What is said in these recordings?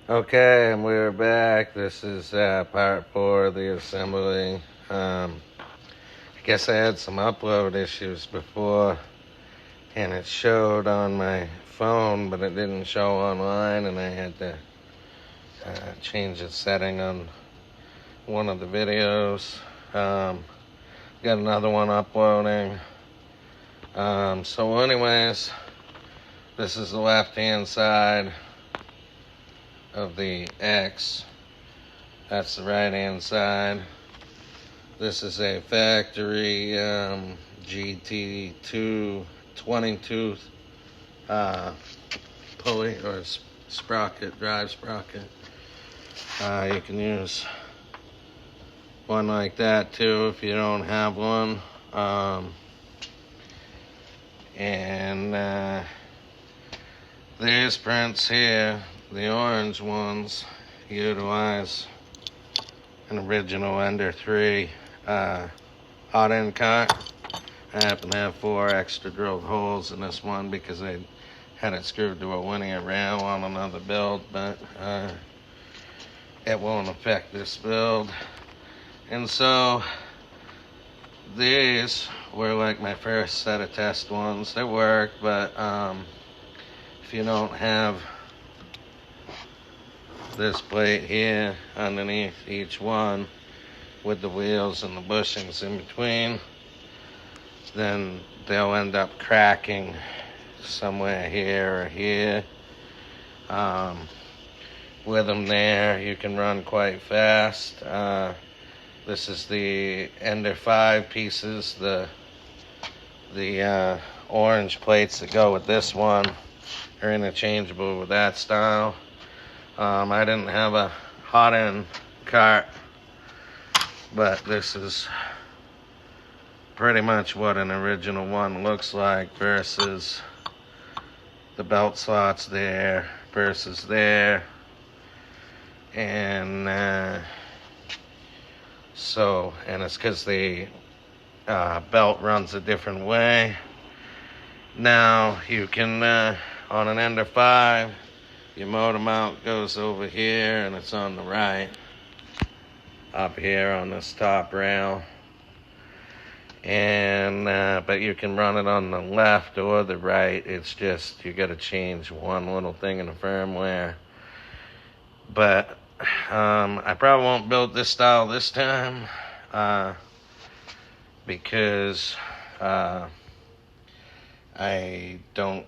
Okay, and we're back. This is part 4 of the assembly. I guess I had some upload issues before, and it showed on my phone, but it didn't show online, and I had to change the setting on one of the videos. Got another one uploading. So anyways, this is the left-hand side of the X. That's the right-hand side. This is a factory GT2 20-tooth pulley or sprocket, drive sprocket. You can use one like that too if you don't have one. And these prints here, the orange ones, utilize an original Ender 3 hot end cut. I happen to have 4 extra drilled holes in this one because I had it screwed to a linear rail on another build, but it won't affect this build. And so these were like my first set of test ones. They work, but if you don't have this plate here underneath each one with the wheels and the bushings in between, then they'll end up cracking somewhere here or here. With them there, you can run quite fast. This is the Ender 5 pieces, the orange plates that go with this one are interchangeable with that style. I didn't have a hot end cart, but this is pretty much what an original one looks like versus the belt slots there versus there. And it's because the belt runs a different way. Now you can, on an Ender 5, your motor mount goes over here and it's on the right, up here on this top rail. And but you can run it on the left or the right. It's just you got to change one little thing in the firmware. But I probably won't build this style this time because I don't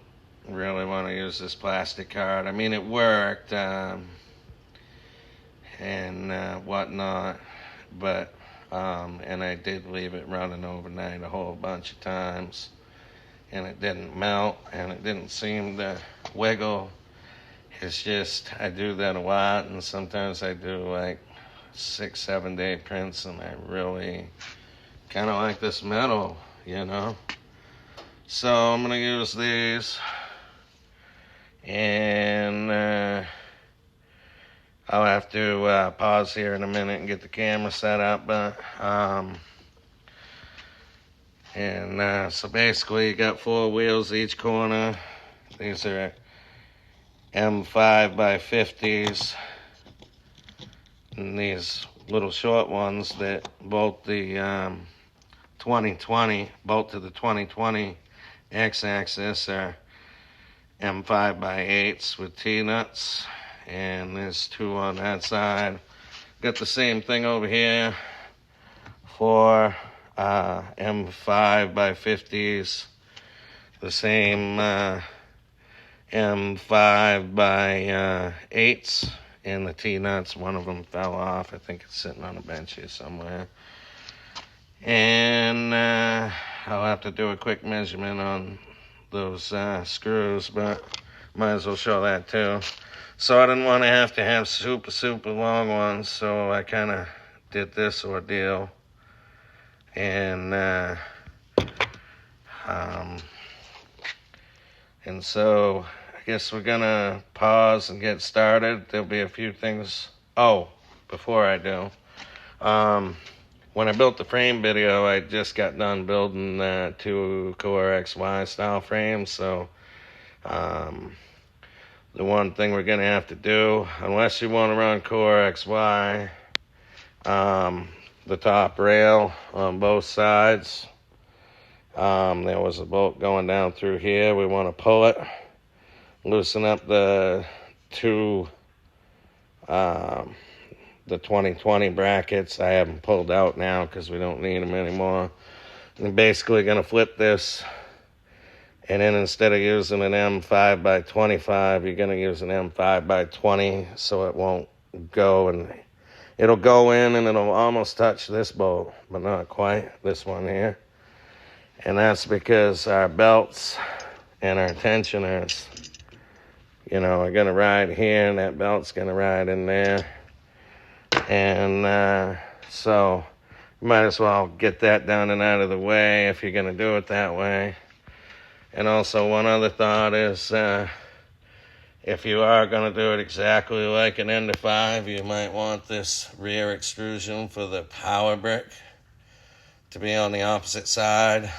really want to use this plastic card. I mean, it worked and whatnot, but and I did leave it running overnight a whole bunch of times, and it didn't melt and it didn't seem to wiggle. It's just I do that a lot, and sometimes I do like 6-7 day prints, and I really kind of like this metal, you know. So I'm gonna use these, and I'll have to pause here in a minute and get the camera set up. But so basically, you got 4 wheels each corner. These are M5 by 50s, and these little short ones that bolt the 2020 bolt to the 2020 x-axis are M5 by 8s with T-nuts, and there's 2 on that side. Got the same thing over here for M5 by 50s, the same M5 by 8s, and the T-nuts, one of them fell off. I think it's sitting on a bench here somewhere. And I'll have to do a quick measurement on those screws, but might as well show that too. So I didn't want to have super long ones, so I kind of did this ordeal. And so I guess we're gonna pause and get started. There'll be a few things. Oh, before I do, when I built the frame video, I just got done building 2 Core XY style frames. So the one thing we're going to have to do, unless you want to run Core XY, the top rail on both sides. There was a bolt going down through here. We want to pull it, loosen up the two, the 2020 brackets. I have them pulled out now because we don't need them anymore. I'm basically going to flip this, and then instead of using an M5 by 25, you're going to use an M5 by 20, so it won't go, and it'll go in and it'll almost touch this bolt, but not quite, this one here. And that's because our belts and our tensioners, are going to ride here, and that belt's going to ride in there. And so you might as well get that done and out of the way if you're going to do it that way. And also one other thought is, if you are going to do it exactly like an Ender 5, you might want this rear extrusion for the power brick to be on the opposite side,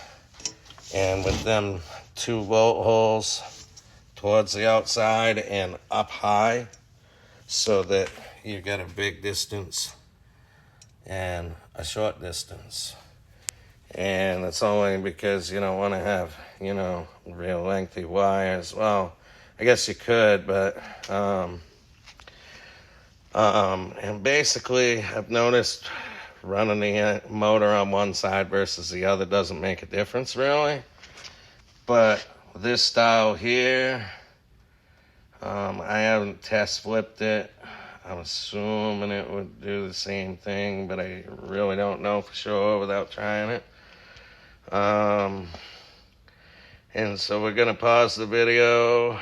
and with them 2 bolt holes towards the outside and up high, so that you get a big distance and a short distance. And it's only because you don't want to have, real lengthy wires. Well, I guess you could, but and basically I've noticed running the motor on one side versus the other doesn't make a difference really. But this style here, I haven't test flipped it. I'm assuming it would do the same thing, but I really don't know for sure without trying it. And so we're going to pause the video,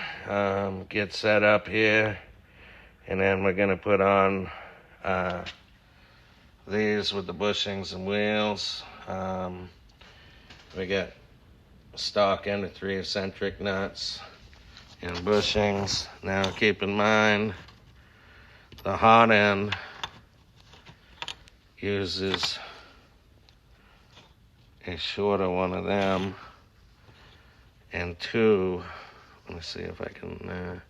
get set up here, and then we're going to put on these with the bushings and wheels. We got stock Ender 3 eccentric nuts and bushings. Now keep in mind, the hot end uses a shorter one of them, and 2, let me see if I can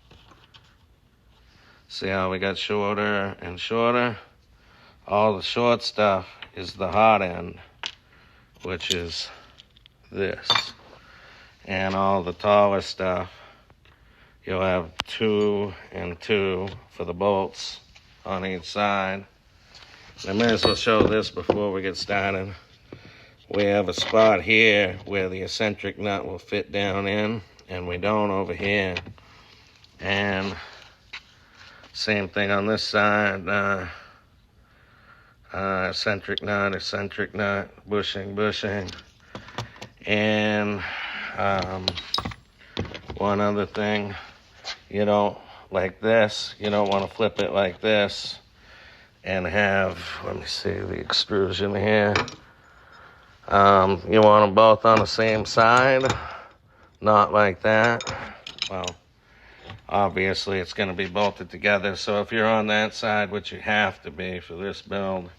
see how we got shorter and shorter. All the short stuff is the hot end, which is this, and all the taller stuff, you'll have 2 and 2 for the bolts on each side. I may as well show this before we get started. We have a spot here where the eccentric nut will fit down in, and we don't over here. And same thing on this side, eccentric nut, bushing. And one other thing, like this, you don't want to flip it like this and have, let me see the extrusion here. You want them both on the same side, not like that. Well, obviously it's going to be bolted together, so if you're on that side, which you have to be for this build,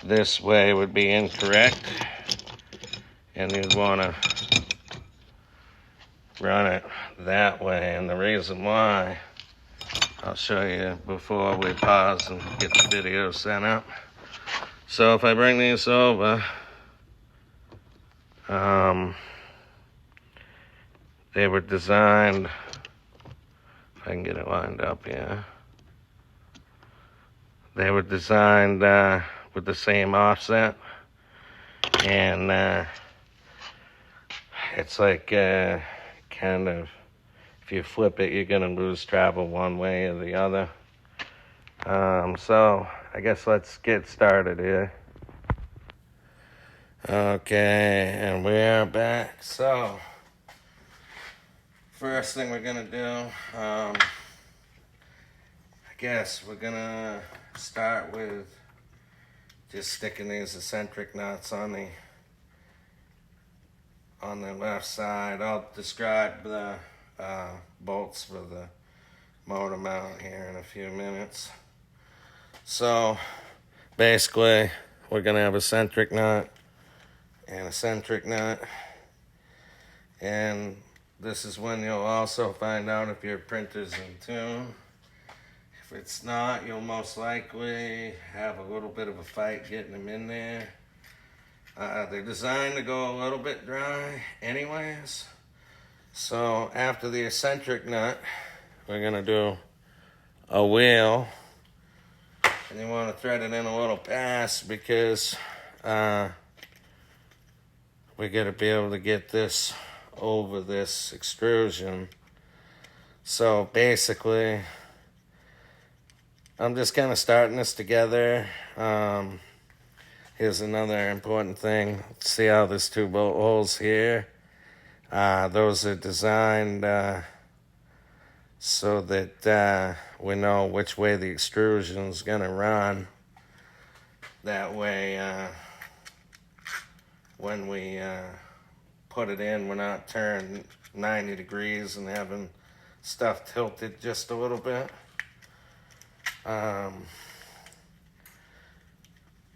this way would be incorrect, and you'd want to run it that way. And the reason why, I'll show you before we pause and get the video sent up. So if I bring these over, they were designed, if I can get it lined up here, they were designed with the same offset, and it's like kind of, if you flip it, you're going to lose travel one way or the other. So I guess let's get started here. Okay, and we're back. So first thing we're gonna do, I guess we're gonna start with just sticking these eccentric nuts on the left side. I'll describe the bolts for the motor mount here in a few minutes. So basically we're gonna have eccentric nut and eccentric nut, and this is when you'll also find out if your printer's in tune. If it's not, you'll most likely have a little bit of a fight getting them in there. They're designed to go a little bit dry anyways. So after the eccentric nut, we're going to do a wheel. And you want to thread it in a little fast because we're going to be able to get this over this extrusion. So basically, I'm just kind of starting this together. Here's another important thing. See how there's two bolt holes here? Those are designed so that we know which way the extrusion's gonna run. That way, when we put it in, we're not turning 90 degrees and having stuff tilted just a little bit.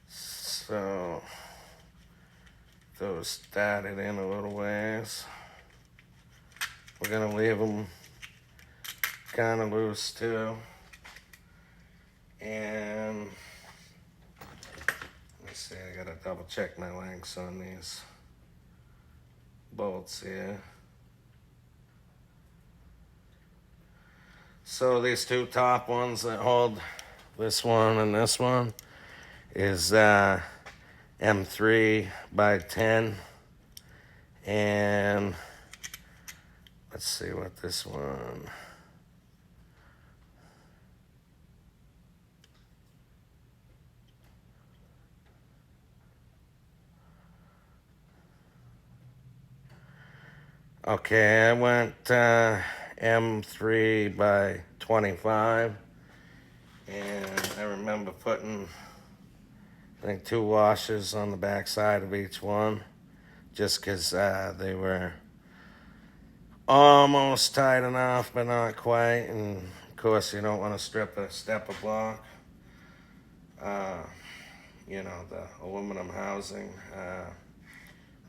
So those started in a little ways. We're gonna leave them kind of loose too. And let's see, I gotta double check my lengths on these bolts here. So these two top ones that hold this one and this one is M3 by 10. And let's see what this one. Okay, I went M3 by 25. And I remember putting, I think, 2 washers on the back side of each one, just because they were almost tight enough, but not quite. And of course, you don't want to strip a stepper block. You know, the aluminum housing,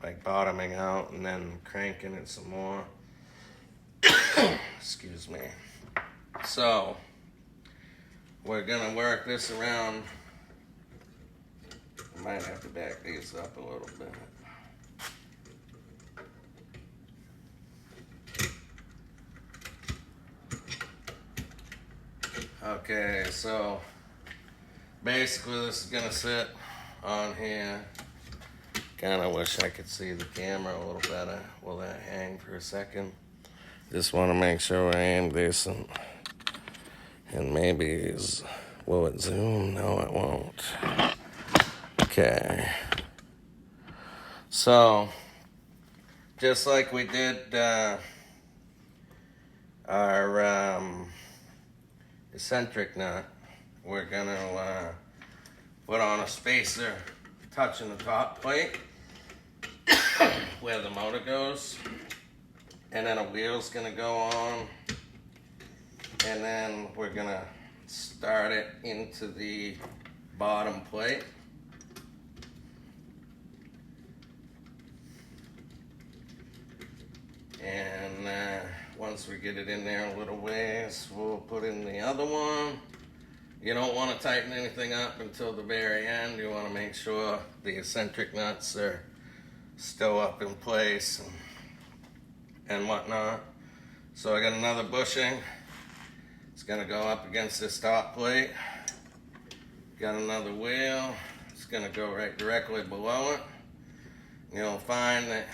like bottoming out and then cranking it some more. Excuse me. So we're gonna work this around. I might have to back these up a little bit. Okay, so basically this is gonna sit on here. Kind of wish I could see the camera a little better. Will that hang for a second? Just want to make sure I am decent. And maybe will it zoom? No, it won't. Okay. So, just like we did our eccentric nut, we're gonna put on a spacer touching the top plate where the motor goes, and then a wheel's gonna go on, and then we're gonna start it into the bottom plate. And once we get it in there a little ways, we'll put in the other one. You don't want to tighten anything up until the very end. You want to make sure the eccentric nuts are still up in place and whatnot. So I got another bushing. It's going to go up against this top plate. Got another wheel. It's going to go right directly below it. You'll find that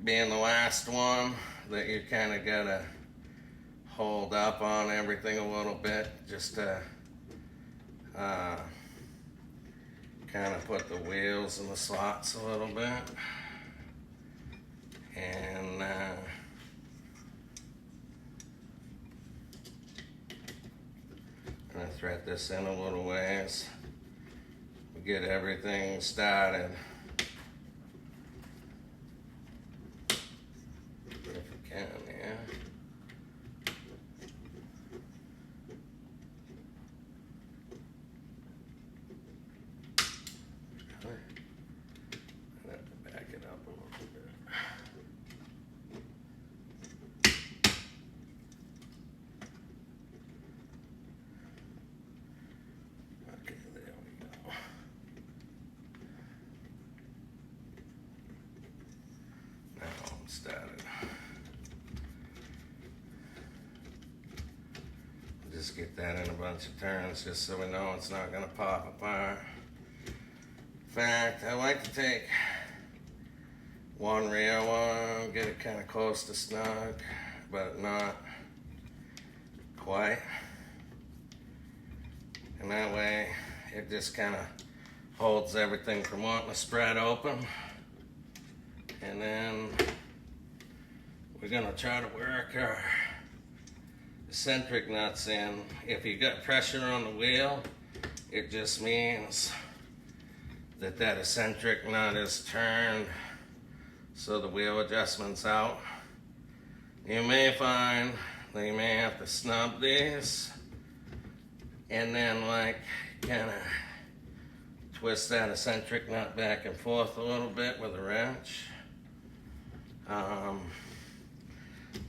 being the last one, that you kind of got to hold up on everything a little bit, just to kind of put the wheels in the slots a little bit. And I'm going to thread this in a little ways. We get everything started. If we can, yeah. I have to back it up a little bit. started. Just get that in a bunch of turns just so we know it's not going to pop apart. In fact, I like to take one rear one, get it kind of close to snug, but not quite. And that way it just kind of holds everything from wanting to spread open. And then we're going to try to work our eccentric nuts in. If you got pressure on the wheel, it just means that that eccentric nut is turned so the wheel adjustment's out. You may find that you may have to snub these and then like kind of twist that eccentric nut back and forth a little bit with a wrench. So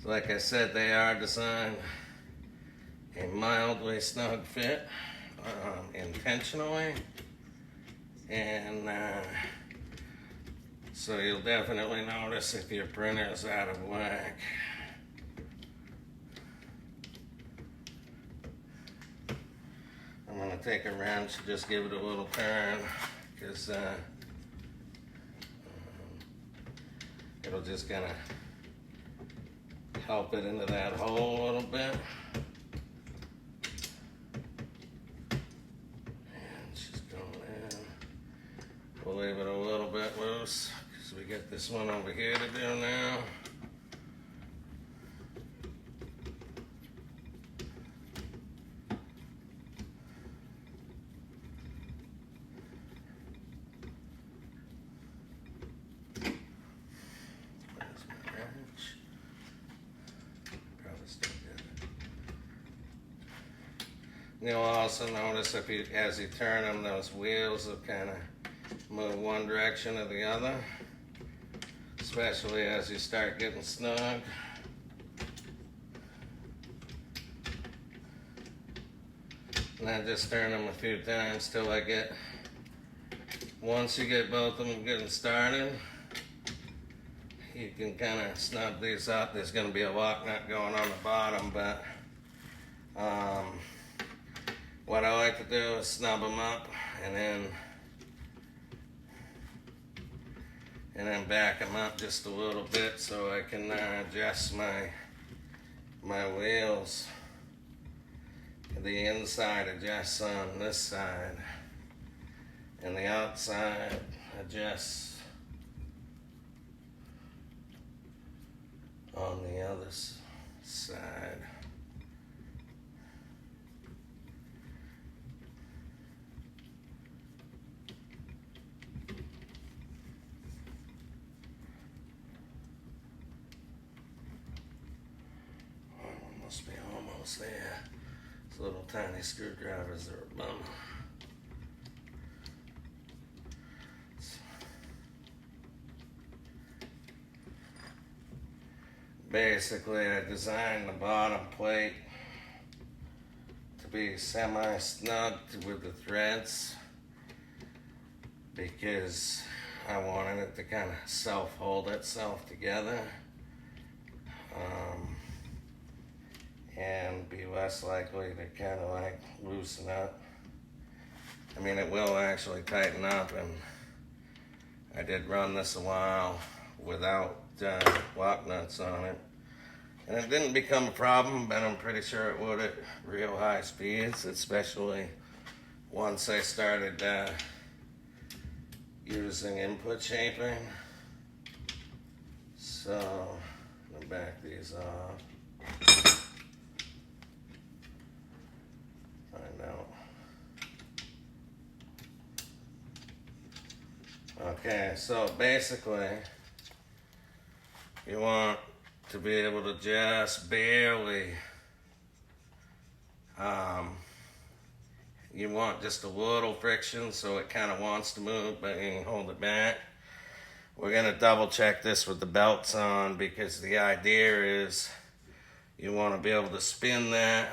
like I said, they are designed a mildly snug fit, intentionally, and so you'll definitely notice if your printer is out of whack. I'm going to take a wrench, just give it a little turn, because it'll just kind of help it into that hole a little bit. And she's going in. We'll leave it a little bit loose, because we got this one over here to do now. You'll also notice if you, as you turn them, those wheels will kind of move one direction or the other, especially as you start getting snug. And I just turn them a few times till I get, once you get both of them getting started, you can kind of snug these up. There's going to be a lock nut going on the bottom, but what I like to do is snub them up and then back them up just a little bit so I can adjust my wheels. The inside adjusts on this side and the outside adjusts on the other side. Must be almost there. These little tiny screwdrivers are a bum. Basically, I designed the bottom plate to be semi-snugged with the threads because I wanted it to kind of self-hold itself together. And be less likely to kind of like loosen up. I mean, it will actually tighten up, and I did run this a while without lock nuts on it. And it didn't become a problem, but I'm pretty sure it would at real high speeds, especially once I started using input shaping. So, I'm gonna back these off. Okay, so basically, you want to be able to just barely, you want just a little friction so it kind of wants to move, but you can hold it back. We're going to double check this with the belts on because the idea is you want to be able to spin that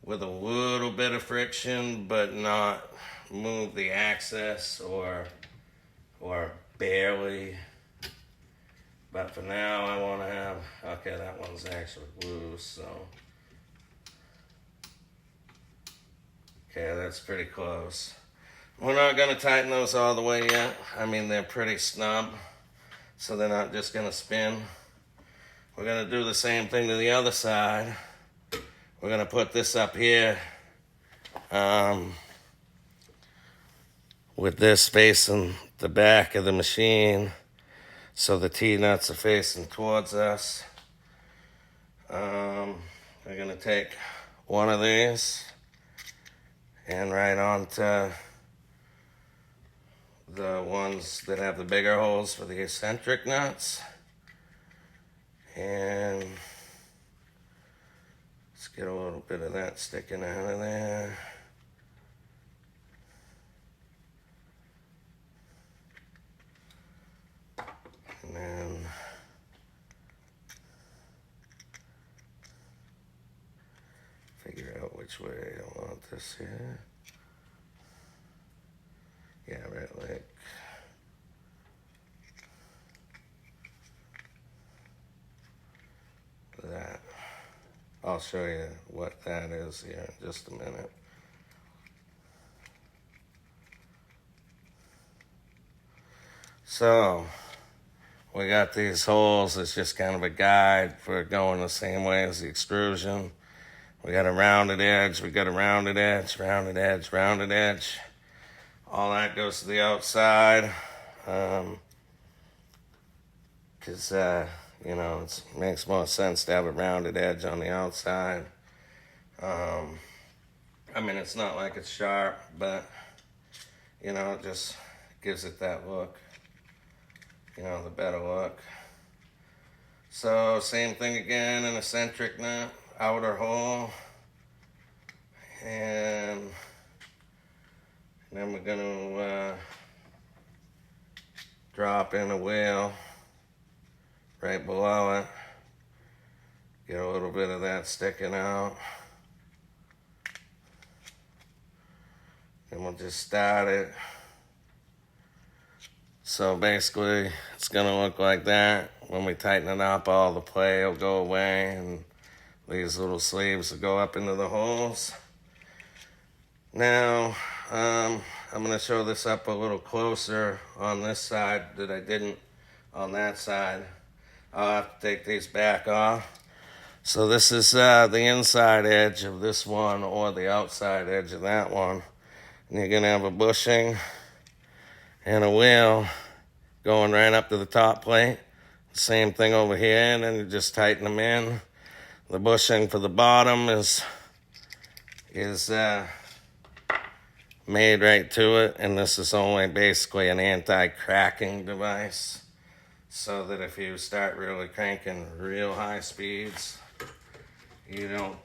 with a little bit of friction, but not move the axis or barely But for now, I want to have, okay, that one's actually loose, so. Okay, that's pretty close. We're not going to tighten those all the way yet. I mean, they're pretty snug, so they're not just going to spin. We're going to do the same thing to the other side. We're going to put this up here with this facing the back of the machine, so the T-nuts are facing towards us. We're going to take one of these and right onto the ones that have the bigger holes for the eccentric nuts. And let's get a little bit of that sticking out of there. And then figure out which way I want this here. Yeah, right, like that. I'll show you what that is here in just a minute. So, we got these holes. It's just kind of a guide for going the same way as the extrusion. We got a rounded edge, we got a rounded edge, rounded edge, rounded edge. All that goes to the outside. Because, you know, it makes more sense to have a rounded edge on the outside. I mean, it's not like it's sharp, but, you know, it just gives it that look. You know, the better look. So, same thing again, an eccentric nut, outer hole. And then we're going to drop in a wheel right below it. Get a little bit of that sticking out. And we'll just start it. So basically, it's going to look like that. When we tighten it up, all the play will go away, and these little sleeves will go up into the holes. Now, I'm going to show this up a little closer on this side that I didn't on that side. I'll have to take these back off. So this is the inside edge of this one or the outside edge of that one. And you're going to have a bushing and a wheel going right up to the top plate. Same thing over here, and then you just tighten them in. The bushing for the bottom is made right to it, and this is only basically an anti-cracking device, so that if you start really cranking real high speeds, you don't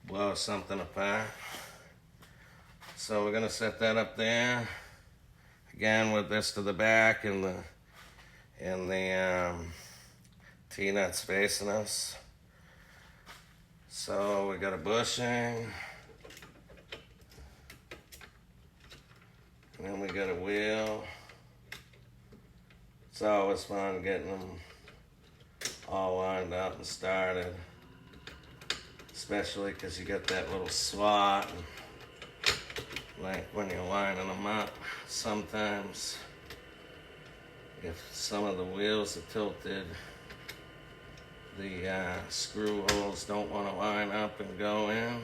blow something apart. So we're gonna set that up there again with this to the back and the T-nuts facing us. So we got a bushing, and then we got a wheel. It's always fun getting them all lined up and started, especially because you get that little slot. Like when you're lining them up, sometimes if some of the wheels are tilted, the screw holes don't want to line up and go in.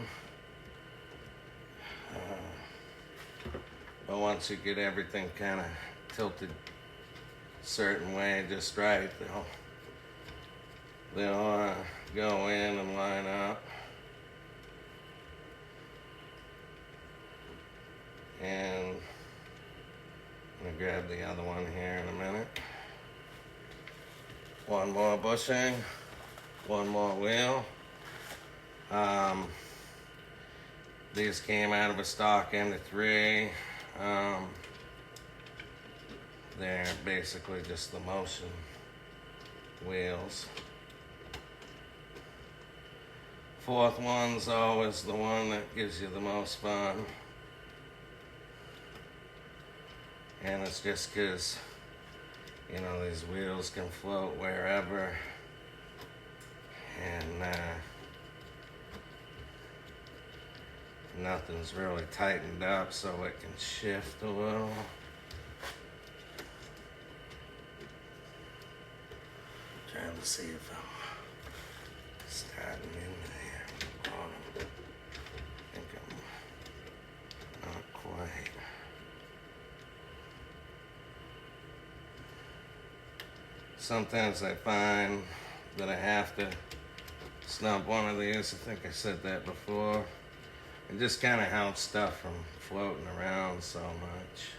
But once you get everything kind of tilted a certain way, just right, they'll go in and line up. And I'm going to grab the other one here in a minute. One more bushing, one more wheel. These came out of a stock end of 3. They're basically just the motion wheels. Fourth one's always the one that gives you the most fun. And it's just because, You know, these wheels can float wherever, and nothing's really tightened up so it can shift a little. Trying to see if I'm starting in there on the bottom. I think I'm not quite. Sometimes I find that I have to snub one of these. I think I said that before. It just kind of helps stuff from floating around so much.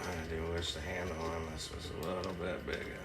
I do wish the handle on this was a little bit bigger.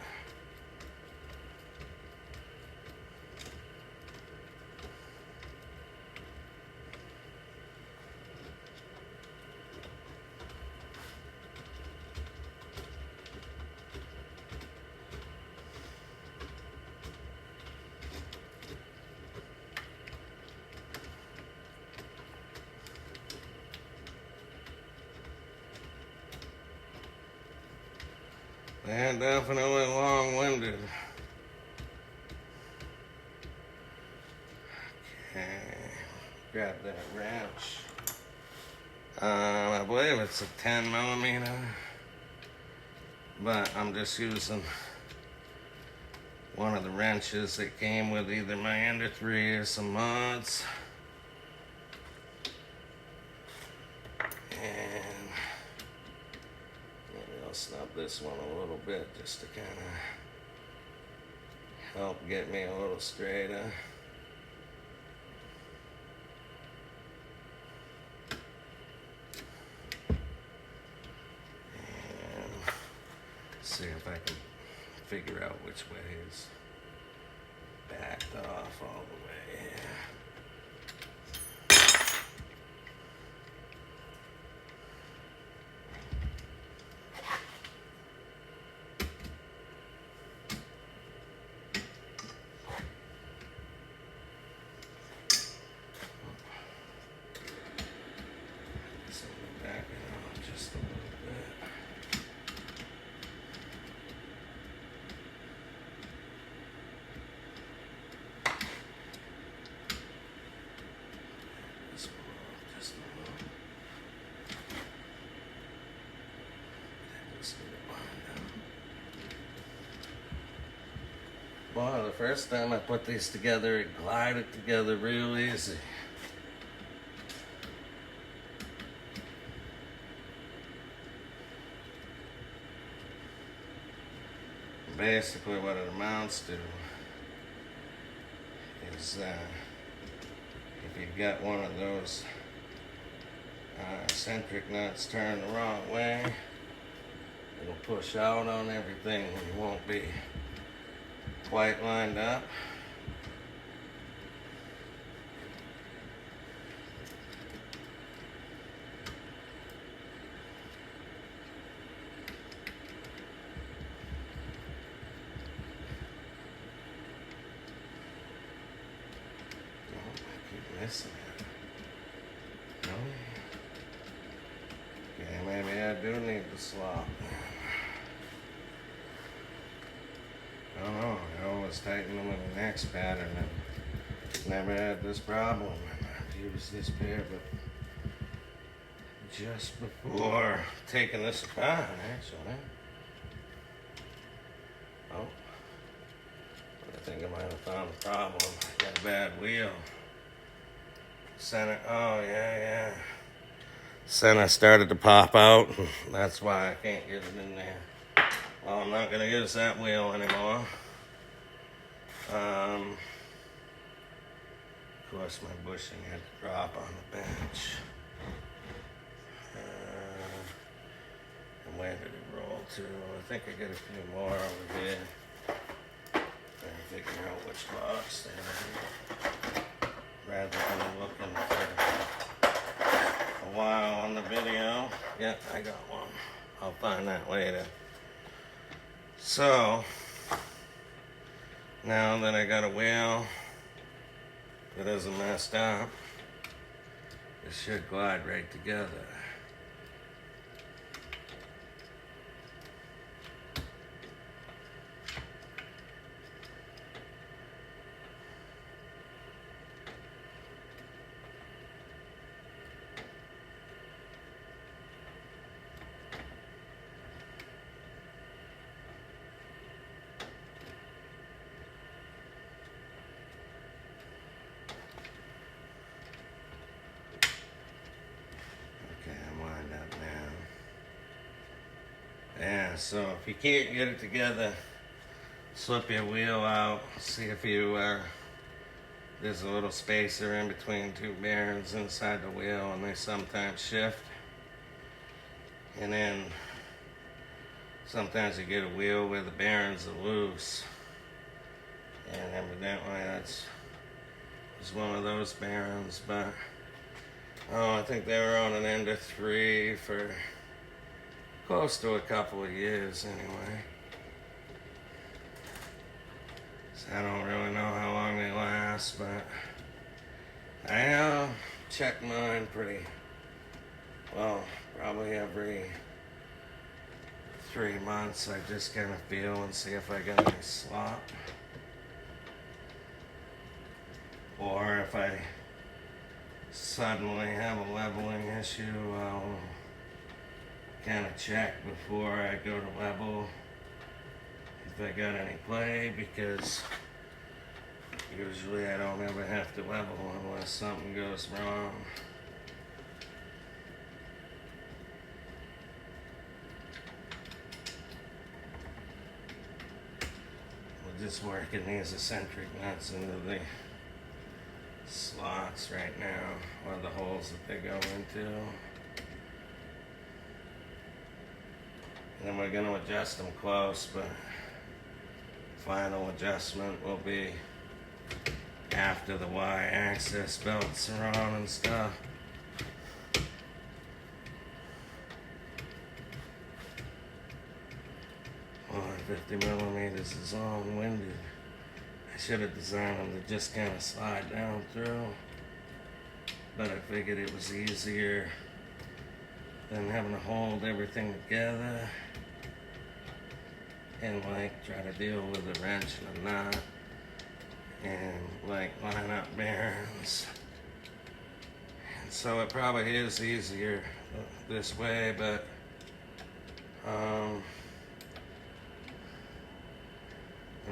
They're definitely long-winded. Okay, grab that wrench. I believe it's a 10 millimeter, but I'm just using one of the wrenches that came with either my Ender 3 or some mods. And maybe I'll snub this one a little bit just to kind of help get me a little straighter. And see if I can figure out which way is backed off all the way here. So we're backing out just a little bit. This one off just a little. Just get it lined up. Boy, the first time I put these together, it glided together real easy. Basically what it amounts to is if you've got one of those centric nuts turned the wrong way, it'll push out on everything and you won't be quite lined up. Missing it. No? Okay, maybe I do need the slop. I don't know. I always tighten them in the next pattern and never had this problem. I've used this pair, but just before taking this apart, actually. Oh. I think I might have found a problem. Got a bad wheel. Center, oh yeah. Center started to pop out. That's why I can't get it in there. Well, I'm not gonna use that wheel anymore. Of course, my bushing had to drop on the bench. And where did it roll to? I think I got a few more over here. Trying to figure out which box they're in. Rather than looking for a while on the video. Yeah, I got one. I'll find that later. So, now that I got a wheel that isn't messed up, it should glide right together. So if you can't get it together, slip your wheel out. See if you there's a little spacer in between two bearings inside the wheel, and they sometimes shift. And then sometimes you get a wheel where the bearings are loose, and evidently that's was one of those bearings. But I think they were on an Ender 3 for close to a couple of years anyway. So I don't really know how long they last, but I check mine pretty well, probably every 3 months. I just kind of feel and see if I got any slop, or if I suddenly have a leveling issue, I'll kind of check before I go to level if I got any play, because usually I don't ever have to level unless something goes wrong. We're just working these eccentric nuts into the slots right now, or the holes that they go into. And then we're going to adjust them close, but final adjustment will be after the Y-axis belts are on and stuff. 50 millimeters is long-winded. I should have designed them to just kind of slide down through, but I figured it was easier than having to hold everything together and like try to deal with a wrench and a knot and like line up bearings. And so it probably is easier this way, but I'm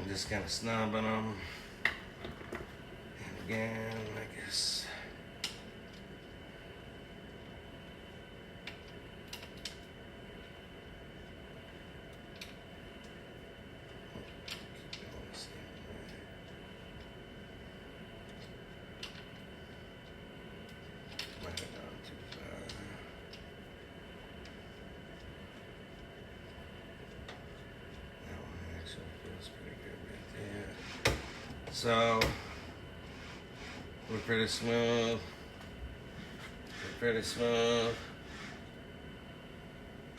just kind of snubbing them. And again, I guess. Might have gone too far. That one actually feels pretty good right there. So, we're pretty smooth.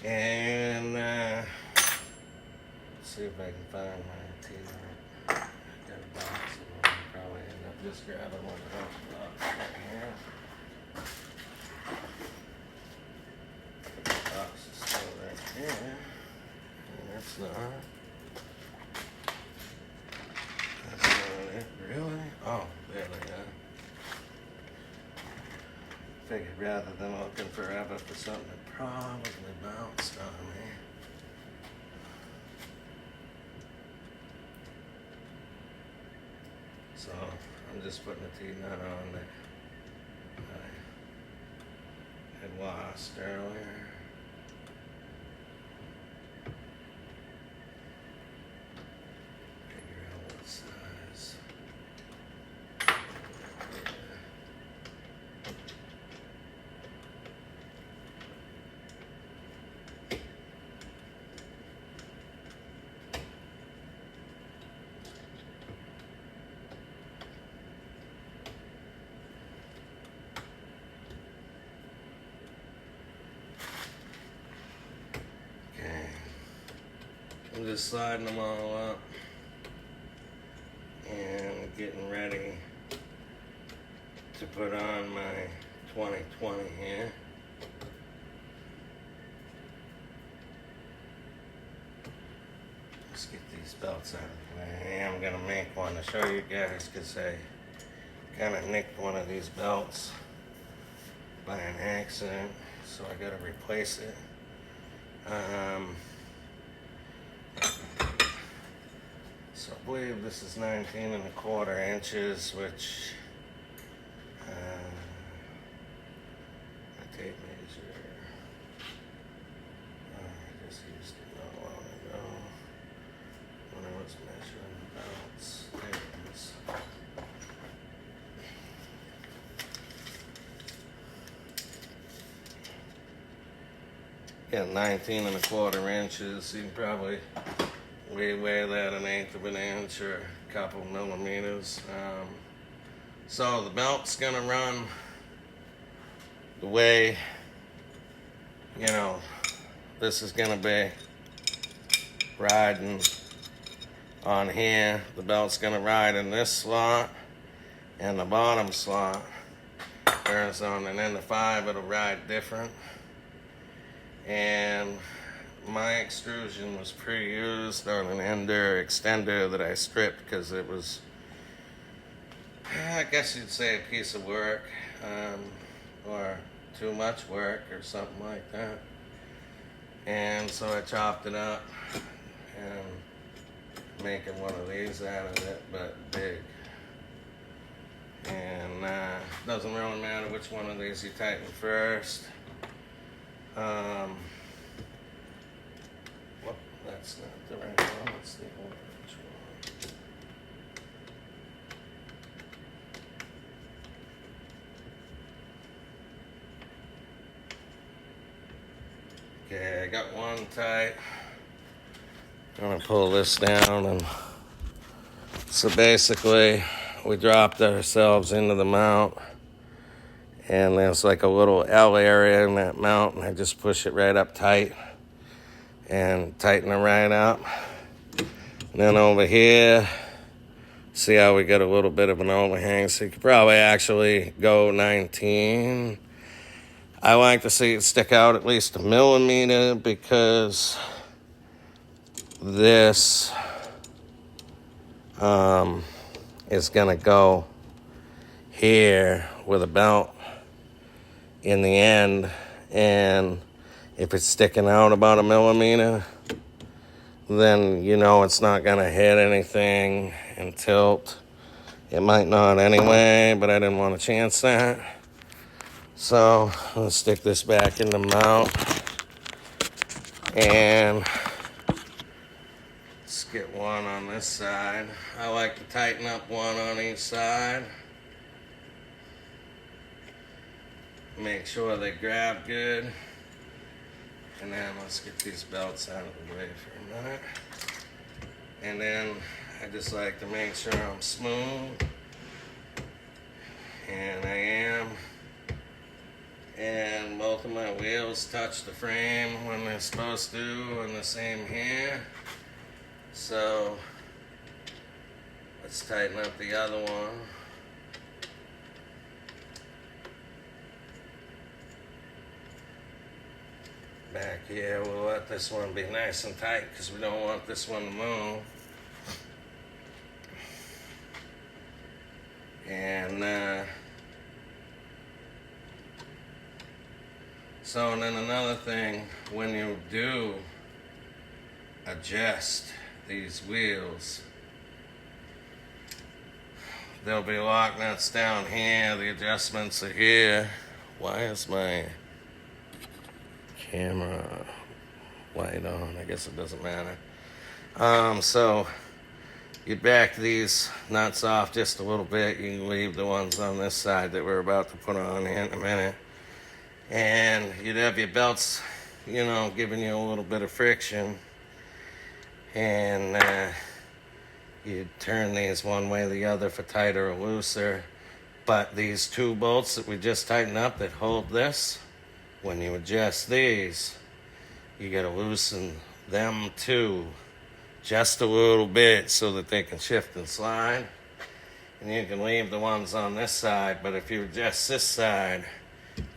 And let's see if I can find my teeth. I got a box of them. Probably end up just grabbing one of those boxes right here. Box is still right here. And that's not it, really? Oh, there they go. Figured rather than looking forever for something that probably bounced on me. So I'm just putting a T-nut on that I had lost earlier. Figure out what size. I'm just sliding them all up and getting ready to put on my 2020 here. Let's get these belts out of the way. I'm gonna make one to show you guys because I kind of nicked one of these belts by an accident, so I gotta replace it. So I believe this is 19¼ inches, which my tape measure. I just used it not long got 19 and a quarter inches. You can probably weigh that an eighth of an inch or a couple millimeters. So the belt's gonna run the way, you know, this is gonna be riding on here. The belt's gonna ride in this slot and the bottom slot. Whereas on an end of 5 it'll ride different. And my extrusion was pre-used on an ender extender that I stripped because it was, I guess you'd say, a piece of work, or too much work or something like that. And so I chopped it up and making one of these out of it, but big. And doesn't really matter which one of these you tighten first. Well, that's not the right one. It's the orange one. Okay, I got one tight. I'm gonna pull this down, and so basically we dropped ourselves into the mount, and there's like a little L area in that mount, and I just push it right up tight and tighten it right up. And then over here, see how we got a little bit of an overhang, so you could probably actually go 19. I like to see it stick out at least a millimeter because this is gonna go here with a belt in the end, and if it's sticking out about a millimeter, then you know it's not gonna hit anything and tilt. It might not anyway, but I didn't want to chance that. So let's stick this back in the mount, and let's get one on this side. I like to tighten up one on each side. Make sure they grab good. And then let's get these belts out of the way for a minute. And then I just like to make sure I'm smooth. And I am. And both of my wheels touch the frame when they're supposed to, and the same here. So let's tighten up the other one. Back here, we'll let this one be nice and tight because we don't want this one to move. And so then another thing, when you do adjust these wheels, there'll be lock nuts down here, the adjustments are here. Why is my camera light on? I guess it doesn't matter. So you back these nuts off just a little bit. You can leave the ones on this side that we're about to put on here in a minute. And you'd have your belts, you know, giving you a little bit of friction. And you'd turn these one way or the other for tighter or looser. But these two bolts that we just tightened up that hold this, when you adjust these, you gotta loosen them too, just a little bit so that they can shift and slide. And you can leave the ones on this side, but if you adjust this side,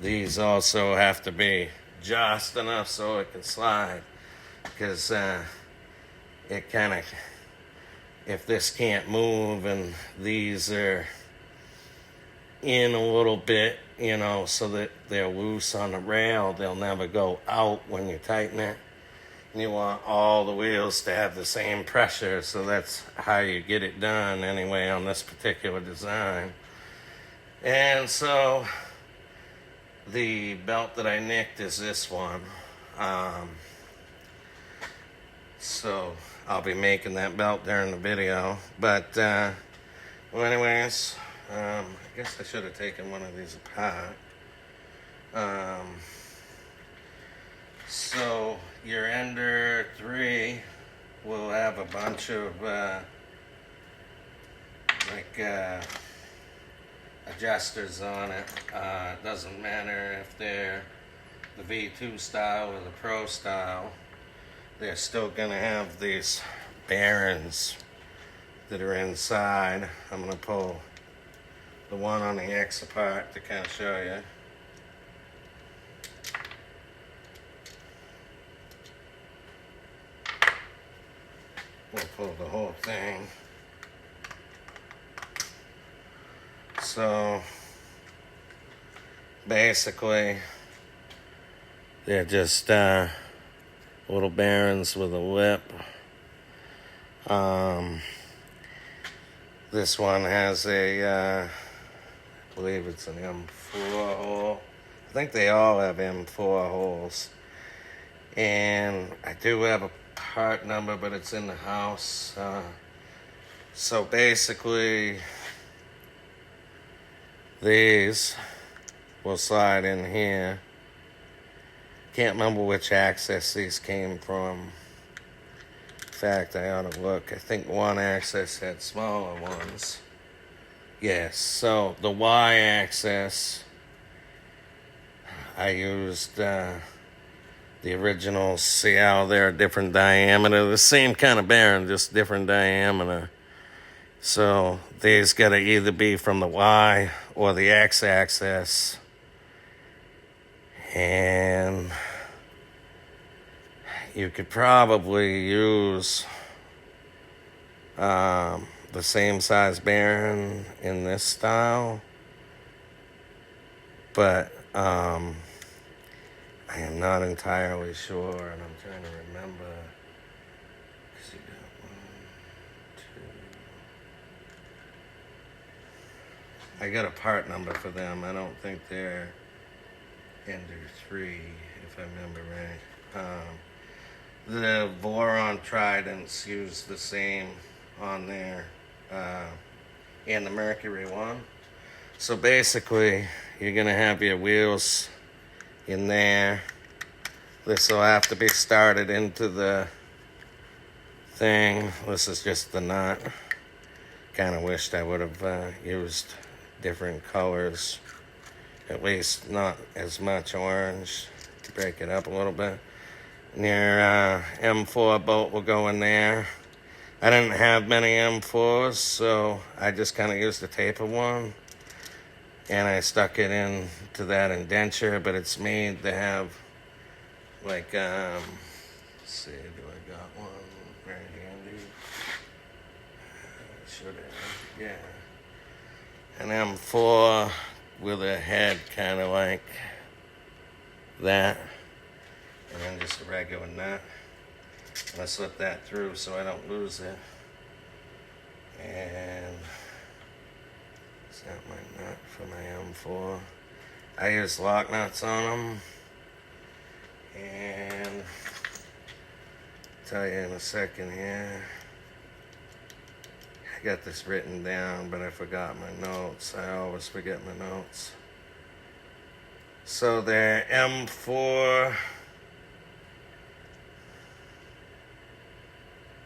these also have to be just enough so it can slide. Because it kind of, if this can't move and these are in a little bit, you know, so that they're loose on the rail, they'll never go out when you tighten it. And you want all the wheels to have the same pressure, so that's how you get it done anyway on this particular design. And so the belt that I nicked is this one. So I'll be making that belt during the video. But well, anyways, I guess I should have taken one of these apart. So your Ender 3 will have a bunch of adjusters on it. It doesn't matter if they're the V2 style or the Pro style. They're still going to have these bearings that are inside. I'm going to pull the one on the X apart to kind of show you. We'll pull the whole thing. So basically they're just little bearings with a lip. This one has I believe it's an M4 hole. I think they all have M4 holes. And I do have a part number, but it's in the house. So basically, these will slide in here. Can't remember which axis these came from. In fact, I ought to look. I think one axis had smaller ones. Yes, so the Y-axis, I used the originals. See how they're different diameter? The same kind of bearing, just different diameter. So these got to either be from the Y or the X-axis. And you could probably use the same size bearing in this style, but I am not entirely sure, and I'm trying to remember. You got 1, 2. I got a part number for them. I don't think they're Ender 3, if I remember right. The Voron Tridents use the same on there, and the Mercury one. So basically, you're going to have your wheels in there. This will have to be started into the thing. This is just the nut. Kind of wished I would have used different colors. At least not as much orange to break it up a little bit. And your M4 bolt will go in there. I didn't have many M4s, so I just kind of used the tapered one. And I stuck it into that indenture, but it's made to have, like, let's see, do I got one very handy? Should have, yeah. An M4 with a head kind of like that. And then just a regular nut. And I slip that through so I don't lose it. And is that my nut for my M4? I use lock nuts on them. And I'll tell you in a second here. I got this written down, but I forgot my notes. I always forget my notes. So they're M4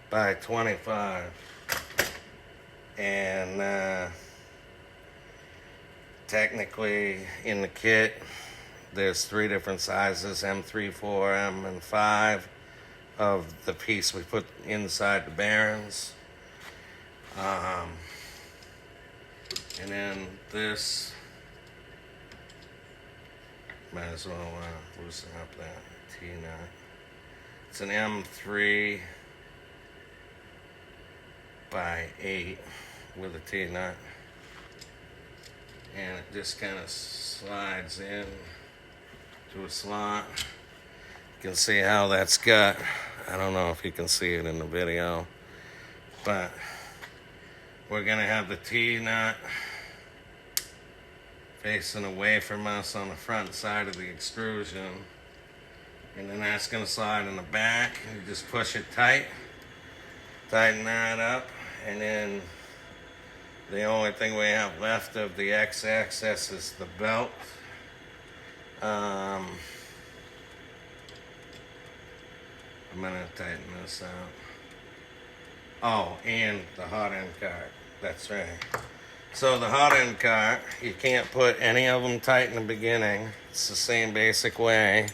by 25. And technically in the kit, there's 3 different sizes, M3, 4, M, and 5 of the piece we put inside the bearings. And then this, might as well loosen up that T-nut. It's an M3 by 8 with a T-nut. And it just kind of slides in to a slot. You can see how that's got, I don't know if you can see it in the video, but we're going to have the T-nut facing away from us on the front side of the extrusion. And then that's going to slide in the back. You just push it tight. Tighten that up. And then the only thing we have left of the X-axis is the belt. I'm gonna tighten this out. Oh, and the hot end cart. That's right. So the hot end cart, you can't put any of them tight in the beginning. It's the same basic way.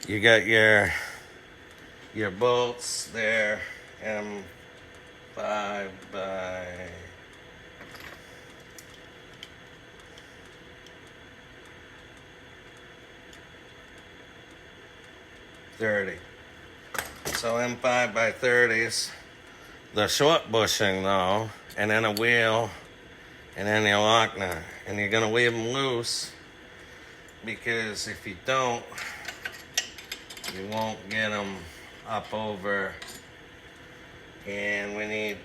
You got your bolts there, M5 by 30. So M5 by 30s. The short bushing though, and then a wheel, and then your lock nut. And you're gonna leave them loose, because if you don't, you won't get them up over. And we need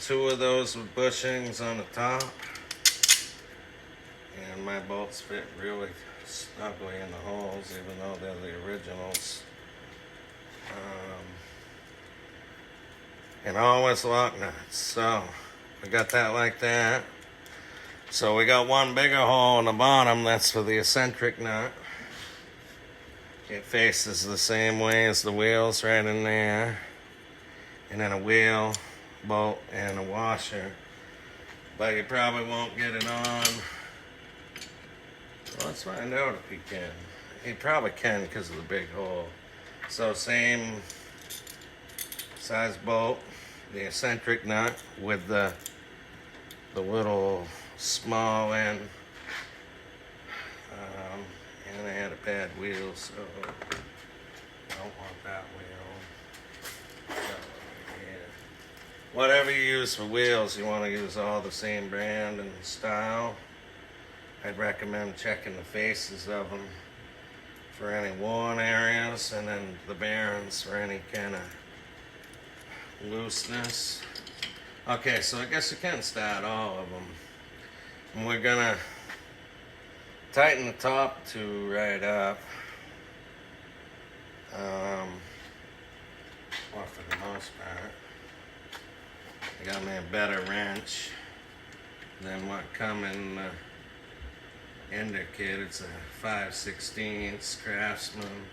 2 of those with bushings on the top. And my bolts fit really snugly in the holes, even though they're the originals. And always lock nuts. So we got that like that. So we got one bigger hole in the bottom. That's for the eccentric nut. It faces the same way as the wheels right in there. And then a wheel, bolt, and a washer. But you probably won't get it on. Well, let's find out if he can. He probably can because of the big hole. So same size bolt, the eccentric nut with the little small end. And I had a bad wheel, so I don't want that wheel. Yeah. Whatever you use for wheels, you want to use all the same brand and style. I'd recommend checking the faces of them for any worn areas, and then the bearings for any kind of looseness. Okay, so I guess you can start all of them. And we're gonna tighten the top 2 right up. Or for the most part. I got me a better wrench than what come in the Ender kit. It's a 5/16 Craftsman.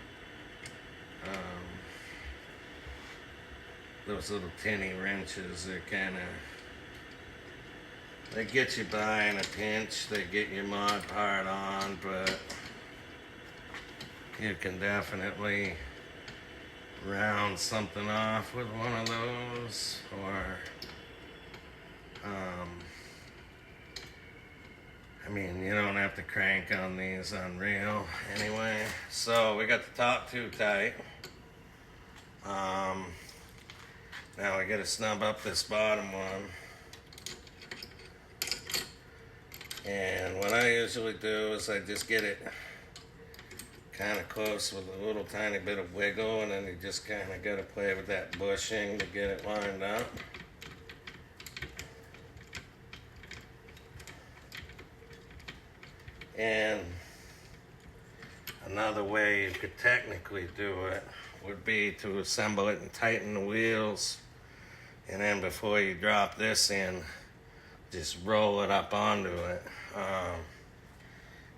Those little tinny wrenches, they're kind of, they get you by in a pinch. They get your mod part on, but you can definitely round something off with one of those, or I mean, you don't have to crank on these on real anyway. So we got the top 2 tight. Now we got to snub up this bottom one. And what I usually do is I just get it kind of close with a little tiny bit of wiggle, and then you just kind of got to play with that bushing to get it lined up. And another way you could technically do it would be to assemble it and tighten the wheels, and then before you drop this in, just roll it up onto it.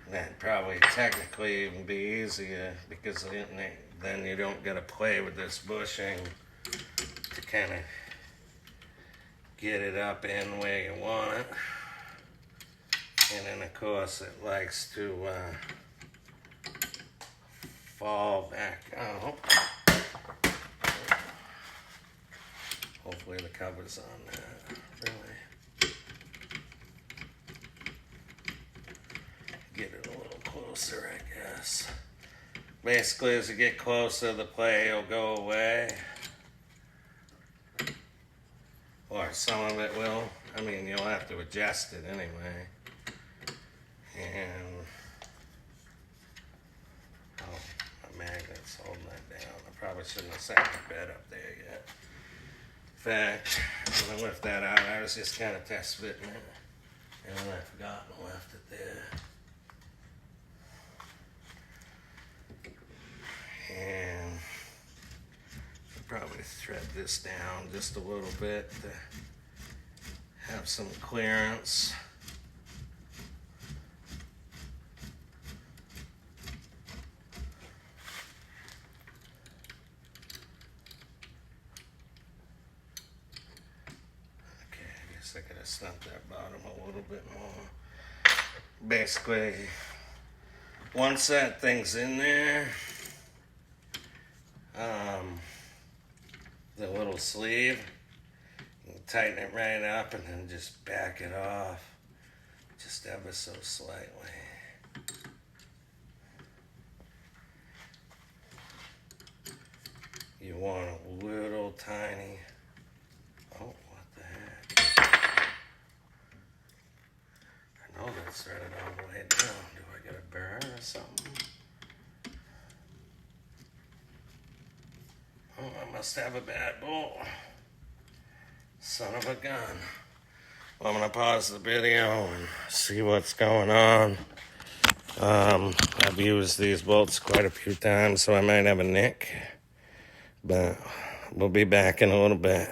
That'd probably technically even be easier, because then you don't gotta play with this bushing to kind of get it up in where you want it. And then of course it likes to fall back out. Hopefully the cover's on that. Really. Get it a little closer, I guess. Basically, as you get closer, the play will go away. Or some of it will. I mean, you'll have to adjust it anyway. And oh, my magnet's holding that down. I probably shouldn't have set the bed up there yet. In fact, I'm gonna lift that out. I was just kind of test fitting it, and then I forgot and left it there. And I'll probably thread this down just a little bit to have some clearance. guess I could have snuck that bottom a little bit more. Basically, once that thing's in there, the little sleeve, you can tighten it right up and then just back it off just ever so slightly. You want a little tiny, oh, what the heck? I know that's threaded all the way down. Do I get a burr or something? Oh, I must have a bad bolt. Son of a gun. Well, I'm going to pause the video and see what's going on. I've used these bolts quite a few times, so I might have a nick. But we'll be back in a little bit.